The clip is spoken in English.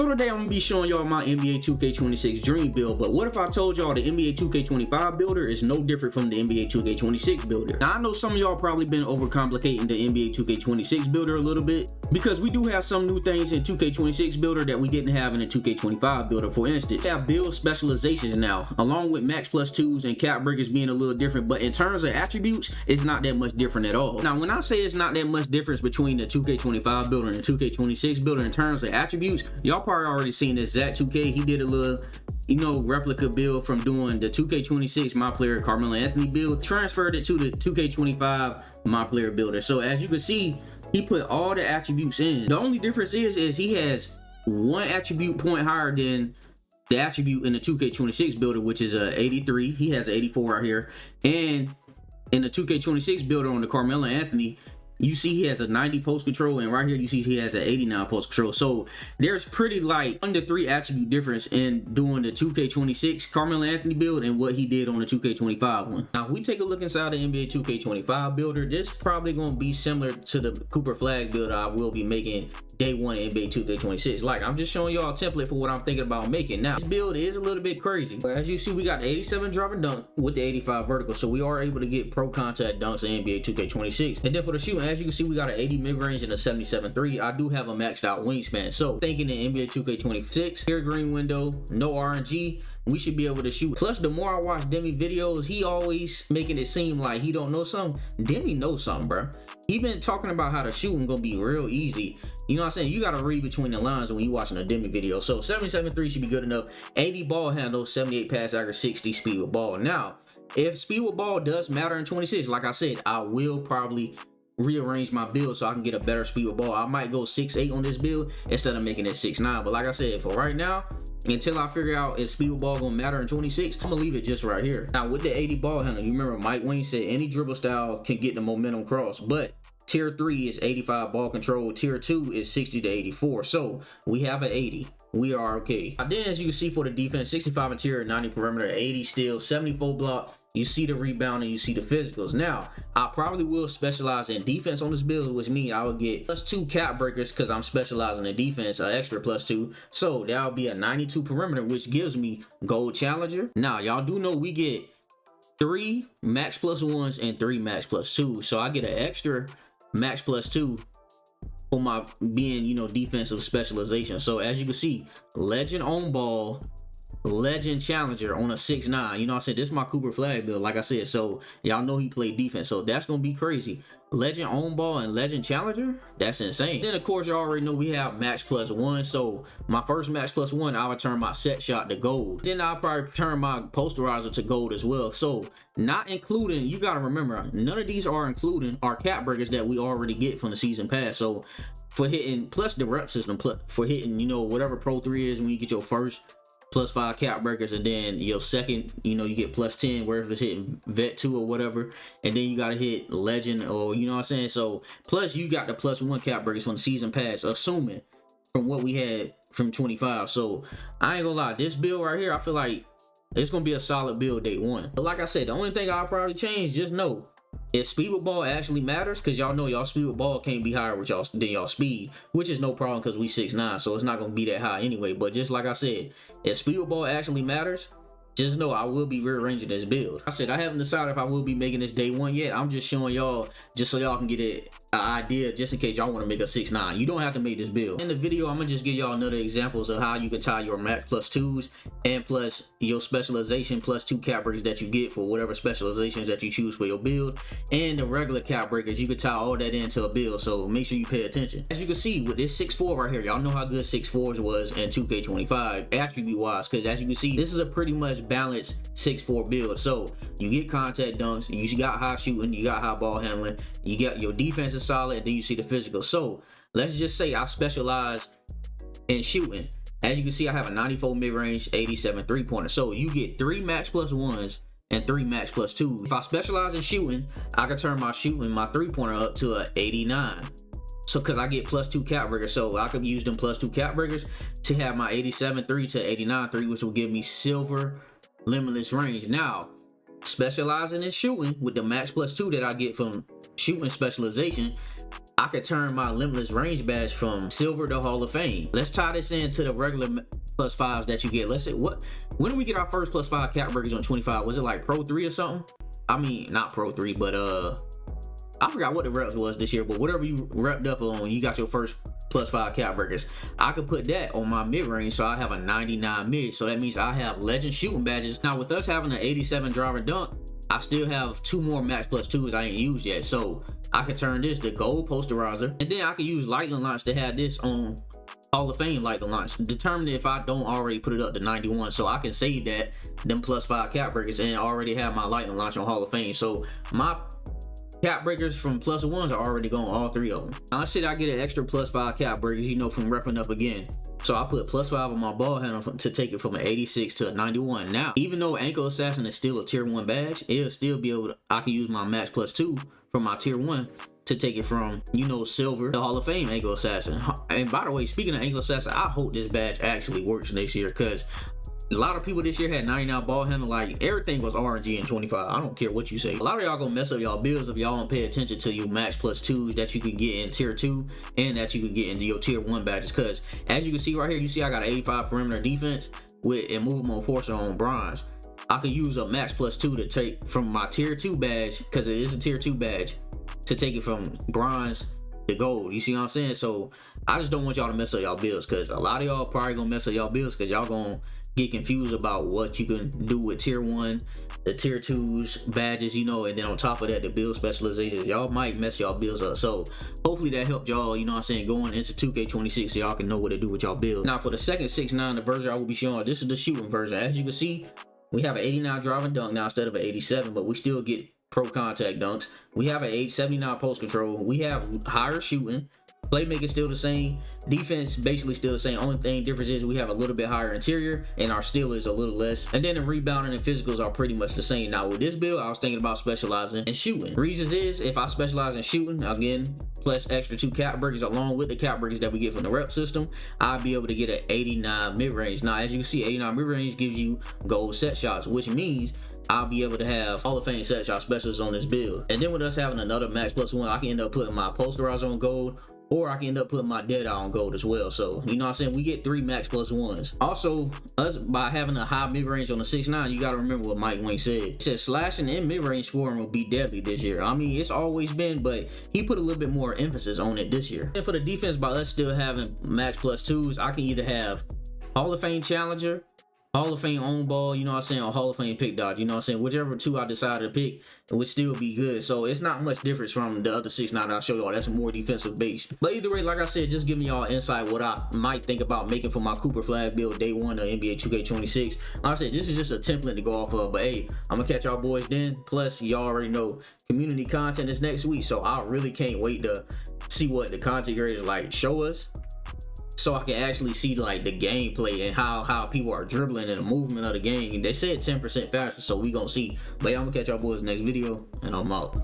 So today I'm gonna be showing y'all my NBA 2K26 dream build, but what if I told y'all the NBA 2K25 builder is no different from the NBA 2K26 builder? Now I know some of y'all probably been overcomplicating the NBA 2K26 builder a little bit, because we do have some new things in 2K26 builder that we didn't have in the 2K25 builder. For instance, we have build specializations now, along with max plus 2s and cap breakers being a little different, but in terms of attributes, it's not that much different at all. Now when I say it's not that much difference between the 2K25 builder and the 2K26 builder in terms of attributes, y'all probably already seen this. Zach2K, he did a little, replica build from doing the 2K26 my player Carmelo Anthony build, transferred it to the 2K25 my player builder. So as you can see, he put all the attributes in. The only difference is he has one attribute point higher than the attribute in the 2K26 builder, which is a 83. He has an 84 right here. And in the 2K26 builder on the Carmelo Anthony, you see he has a 90 post control, and right here you see he has an 89 post control. So there's pretty like under 3 attribute difference in doing the 2K26 Carmelo Anthony build and what he did on the 2K25 one. Now if we take a look inside the NBA 2K25 builder, this probably gonna be similar to the Cooper Flag build I will be making day one in NBA 2K26. Like, I'm just showing y'all a template for what I'm thinking about making. Now this build is a little bit crazy, but as you see, we got the 87 drop and dunk with the 85 vertical, so we are able to get pro contact dunks in NBA 2K26. And then for the shooting, as you can see, we got an 80 mid-range and a 77 I do have a maxed out wingspan, so thinking in NBA 2K26 clear green window, no RNG, we should be able to shoot. Plus, the more I watch Demi videos, he always making it seem like he don't know something. Demi knows something, bro. He been talking about how the shooting gonna be real easy. You know what I'm saying? You gotta read between the lines when you watching a Demi video. So 77 should be good enough. 80 ball handle, 78 pass accuracy, 60 speed with ball. Now, if speed with ball does matter in 26, like I said, I will probably rearrange my build so I can get a better speed with ball. I might go 6'8" on this build instead of making it 6'9". But like I said, for right now, until I figure out if speed with ball gonna matter in 26, I'm gonna leave it just right here. Now with the 80 ball handle, you remember Mike Wayne said any dribble style can get the momentum cross, but tier 3 is 85 ball control, tier 2 is 60 to 84. So we have an 80. We are okay. Now then, as you can see for the defense, 65 interior, 90 perimeter, 80 steal, 74 block. You see the rebound and you see the physicals. Now, I probably will specialize in defense on this build, which means I would get +2 cap breakers because I'm specializing in defense, an extra +2. So that'll be a 92 perimeter, which gives me gold challenger. Now, y'all do know we get 3 max +1s and 3 max +2s. So I get an extra max +2 for my being, defensive specialization. So as you can see, legend on ball, legend challenger on a 6'9". You know what I'm saying? This is my Cooper Flag build, like I said. So y'all know he played defense, so that's gonna be crazy. Legend on ball and legend challenger, that's insane. Then of course you already know we have max +1. So my first max +1, I would turn my set shot to gold. Then I'll probably turn my posterizer to gold as well. So not including, you gotta remember, none of these are including our cap breakers that we already get from the season pass. So for hitting, plus the rep system, for hitting, whatever Pro 3 is when you get your first +5 cap breakers, and then your second, you get +10 wherever it's hitting vet 2 or whatever, and then you gotta hit legend, or you know what I'm saying. So plus you got the +1 cap breakers from the season pass, assuming from what we had from 25. So I ain't gonna lie, this build right here, I feel like it's gonna be a solid build day one. But like I said, the only thing I'll probably change, just know, if speed with ball actually matters, because y'all know y'all speed with ball can't be higher with y'all than y'all speed, which is no problem because we 6'9", so it's not gonna be that high anyway. But just like I said, if speed with ball actually matters, just know I will be rearranging this build. I said I haven't decided if I will be making this day one yet. I'm just showing y'all just so y'all can get an idea, just in case y'all want to make a 6'9". You don't have to make this build. In the video, I'm gonna just give y'all another examples of how you can tie your max +2s and plus your specialization +2 cap breakers that you get for whatever specializations that you choose for your build, and the regular cap breakers. You can tie all that into a build, so make sure you pay attention. As you can see with this 6'4" right here, y'all know how good 6'4s was in 2K25 attribute wise, because as you can see, this is a pretty much balanced 6'4" build. So you get contact dunks, you got high shooting, you got high ball handling, you got your defense is solid, and then you see the physical. So let's just say I specialize in shooting. As you can see, I have a 94 mid-range, 87 3-pointer. So you get 3 max +1s and 3 max +2s. If I specialize in shooting, I can turn my shooting, my 3-pointer up to a 89. So because I get +2 cap breakers, so I could use them +2 cap breakers to have my 87 3 to 89 3, which will give me silver limitless range. Now, specializing in shooting with the max +2 that I get from shooting specialization, I could turn my limitless range badge from silver to Hall of Fame. Let's tie this into the regular +5s that you get. Let's say, when did we get our first +5 cap breakers on 25? Was it like Pro 3 or something? I mean, not Pro 3, but I forgot what the reps was this year, but whatever you repped up on, you got your first +5 cap breakers. I could put that on my mid-range, so I have a 99 mid. So that means I have legend shooting badges. Now with us having an 87 driver dunk, I still have 2 more max +2s I ain't used yet. So I could turn this to gold posterizer, and then I could use lightning launch to have this on Hall of Fame lightning launch. Determine if I don't already put it up to 91, so I can save that them +5 cap breakers and already have my lightning launch on Hall of Fame. So my cap breakers from +1s are already gone, all 3 of them. Now let's say I get an extra +5 cap breakers, you know, from repping up again. So I put +5 on my ball handle to take it from an 86 to a 91. Now, even though Ankle Assassin is still a tier 1 badge, it'll still be able to, I can use my max +2 from my tier 1 to take it from, you know, silver to Hall of Fame Ankle Assassin. And by the way, speaking of Ankle Assassin, I hope this badge actually works this year, because a lot of people this year had 99 ball handle. Like, everything was RNG in 25. I don't care what you say. A lot of y'all gonna mess up y'all builds if y'all don't pay attention to your max +2s that you can get in tier 2 and that you can get into your tier 1 badges. Because as you can see right here, you see I got an 85 perimeter defense with immovable enforcer on bronze. I could use a max +2 to take from my tier 2 badge, because it is a tier 2 badge, to take it from bronze to gold. You see what I'm saying? So I just don't want y'all to mess up y'all builds, because a lot of y'all probably gonna mess up y'all builds because y'all gonna get confused about what you can do with tier 1, the tier 2s badges, you know, and then on top of that, the build specializations. Y'all might mess y'all builds up. So hopefully that helped y'all, you know what I'm saying, going into 2K26 so y'all can know what to do with y'all build. Now for the second 6'9", the version I will be showing, this is the shooting version. As you can see, we have an 89 driving dunk now instead of an 87, but we still get pro contact dunks. We have an 879 post control. We have higher shooting. Playmaking still the same. Defense basically still the same. Only thing difference is we have a little bit higher interior and our steal is a little less. And then the rebounding and physicals are pretty much the same. Now with this build, I was thinking about specializing in shooting. Reasons is, if I specialize in shooting, again, plus extra 2 cap breakers along with the cap breakers that we get from the rep system, I'll be able to get an 89 mid-range. Now as you can see, 89 mid-range gives you gold set shots, which means I'll be able to have Hall of Fame set shot specialists on this build. And then with us having another max +1, I can end up putting my posterizer on gold, or I can end up putting my dead eye on gold as well. So, you know what I'm saying? We get 3 max +1s. Also, us by having a high mid-range on the 6'9", you got to remember what Mike Wayne said. He said slashing and mid-range scoring will be deadly this year. I mean, it's always been, but he put a little bit more emphasis on it this year. And for the defense, by us still having max +2s, I can either have Hall of Fame Challenger, Hall of Fame on ball, you know what I'm saying, or Hall of Fame pick dodge, you know what I'm saying, whichever 2 I decided to pick, it would still be good. So it's not much difference from the other 6'9" I'll show y'all. That's more defensive based. But either way, like I said, just giving y'all insight what I might think about making for my Cooper flag build day 1 of NBA 2K26. Like I said, this is just a template to go off of, but hey, I'm gonna catch y'all boys then. Plus, y'all already know community content is next week, so I really can't wait to see what the content creators like show us, so I can actually see like the gameplay and how people are dribbling and the movement of the game. They said 10% faster, so we gonna see. But yeah, I'm gonna catch y'all boys next video, and I'm out.